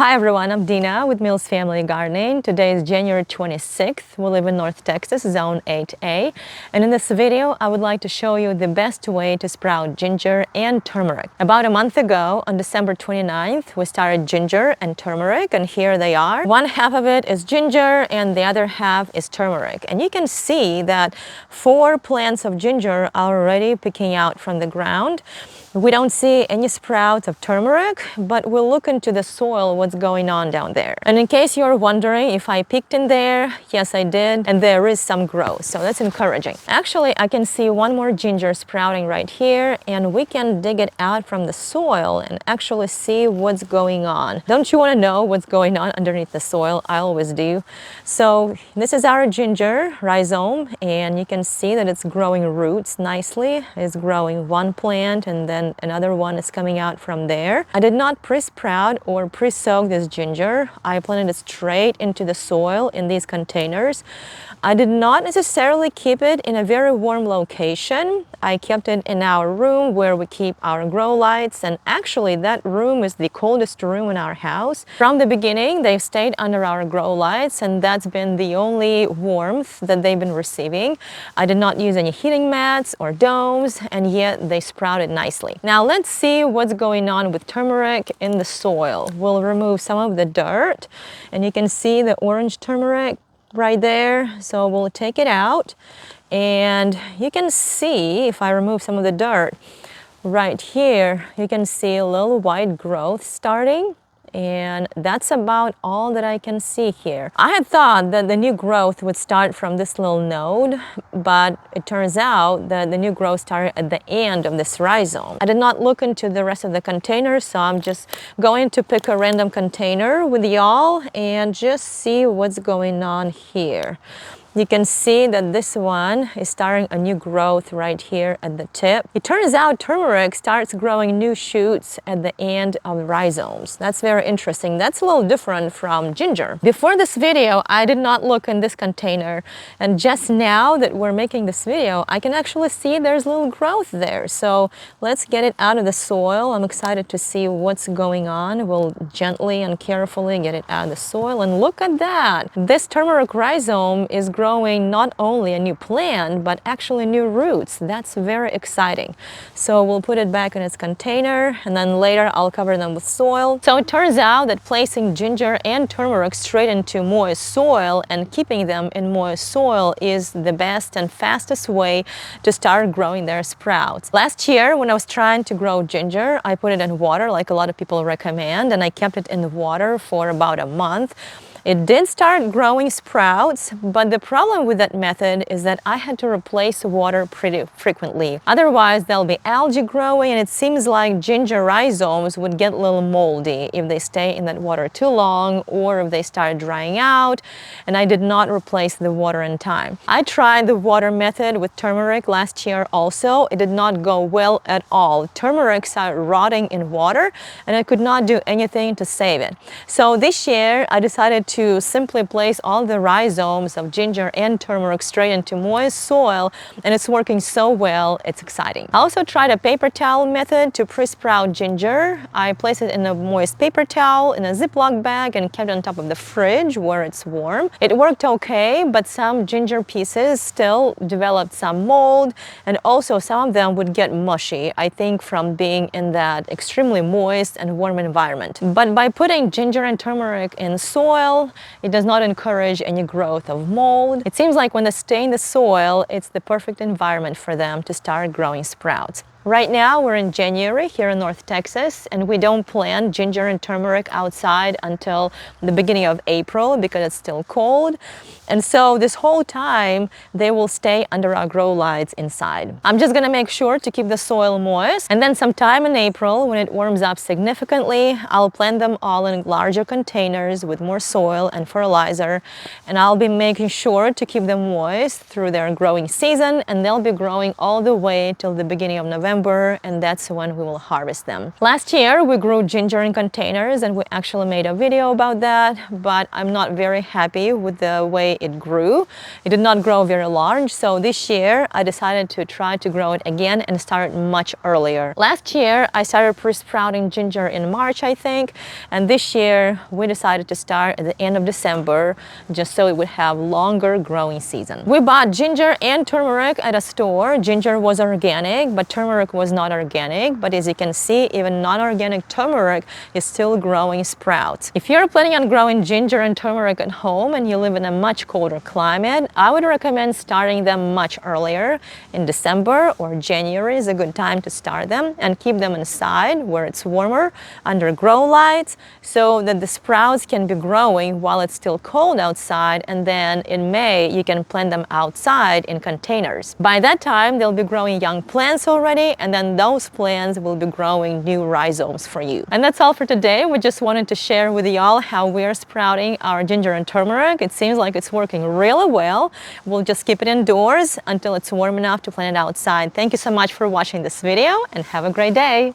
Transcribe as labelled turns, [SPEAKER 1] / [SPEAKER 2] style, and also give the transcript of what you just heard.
[SPEAKER 1] Hi everyone, I'm Dina with Mills Family Gardening. Today is January 26th. We live in North Texas, Zone 8A. And in this video, I would like to show you the best way to sprout ginger and turmeric. About a month ago, on December 29th, we started ginger and turmeric, and here they are. One half of it is ginger and the other half is turmeric. And you can see that 4 plants of ginger are already picking out from the ground. We don't see any sprouts of turmeric, but we'll look into the soil what's going on down there. And in case you're wondering if I peeked in there, yes I did, and there is some growth, so that's encouraging. Actually, I can see one more ginger sprouting right here, and we can dig it out from the soil and actually see what's going on. Don't you want to know what's going on underneath the soil? I always do. So this is our ginger rhizome, and you can see that it's growing roots nicely. It's growing one plant and then another one is coming out from there. I did not pre-sprout or pre-soak this ginger. I planted it straight into the soil in these containers. I did not necessarily keep it in a very warm location. I kept it in our room where we keep our grow lights, and actually that room is the coldest room in our house. From the beginning, they've stayed under our grow lights, and that's been the only warmth that they've been receiving. I did not use any heating mats or domes, and yet they sprouted nicely. Now let's see what's going on with turmeric in the soil. We'll remove some of the dirt, and you can see the orange turmeric right there. So we'll take it out, and you can see, if I remove some of the dirt right here, you can see a little white growth starting. And that's about all that I can see here. I had thought that the new growth would start from this little node, but it turns out that the new growth started at the end of this rhizome. I did not look into the rest of the container, so I'm just going to pick a random container with y'all and just see what's going on here. You can see that this one is starting a new growth right here at the tip. It turns out turmeric starts growing new shoots at the end of the rhizomes. That's very interesting. That's a little different from ginger. Before this video, I did not look in this container, and just now that we're making this video, I can actually see there's a little growth there. So let's get it out of the soil. I'm excited to see what's going on. We'll gently and carefully get it out of the soil, and look at that. This turmeric rhizome is growing not only a new plant, but actually new roots. That's very exciting. So we'll put it back in its container, and then later I'll cover them with soil. So it turns out that placing ginger and turmeric straight into moist soil and keeping them in moist soil is the best and fastest way to start growing their sprouts. Last year, when I was trying to grow ginger, I put it in water like a lot of people recommend, and I kept it in the water for about a month. It did start growing sprouts, but the problem with that method is that I had to replace water pretty frequently. Otherwise, there'll be algae growing, and it seems like ginger rhizomes would get a little moldy if they stay in that water too long, or if they start drying out, and I did not replace the water in time. I tried the water method with turmeric last year also. It did not go well at all. Turmeric started rotting in water, and I could not do anything to save it. So this year, I decided to simply place all the rhizomes of ginger and turmeric straight into moist soil, and it's working so well, it's exciting. I also tried a paper towel method to pre-sprout ginger. I placed it in a moist paper towel in a Ziploc bag and kept it on top of the fridge where it's warm. It worked okay, but some ginger pieces still developed some mold, and also some of them would get mushy, I think from being in that extremely moist and warm environment. But by putting ginger and turmeric in soil, it does not encourage any growth of mold. It seems like when they stay in the soil, it's the perfect environment for them to start growing sprouts. Right now, we're in January here in North Texas, and we don't plant ginger and turmeric outside until the beginning of April because it's still cold. And so this whole time, they will stay under our grow lights inside. I'm just gonna make sure to keep the soil moist, and then sometime in April, when it warms up significantly, I'll plant them all in larger containers with more soil and fertilizer, and I'll be making sure to keep them moist through their growing season, and they'll be growing all the way till the beginning of November. November, and that's when we will harvest them. Last year we grew ginger in containers, and we actually made a video about that, but I'm not very happy with the way it grew. It did not grow very large, so this year I decided to try to grow it again and start much earlier. Last year I started pre-sprouting ginger in March, I think, and this year we decided to start at the end of December, just so it would have longer growing season. We bought ginger and turmeric at a store. Ginger was organic, but turmeric was not organic. But as you can see, even non-organic turmeric is still growing sprouts. If you're planning on growing ginger and turmeric at home and you live in a much colder climate, I would recommend starting them much earlier. In December or January is a good time to start them, and keep them inside where it's warmer under grow lights, so that the sprouts can be growing while it's still cold outside, and then in May you can plant them outside in containers. By that time they'll be growing young plants already, and then those plants will be growing new rhizomes for you. And that's all for today. We just wanted to share with y'all how we're sprouting our ginger and turmeric. It seems like it's working really well. We'll just keep it indoors until it's warm enough to plant it outside. Thank you so much for watching this video, and have a great day.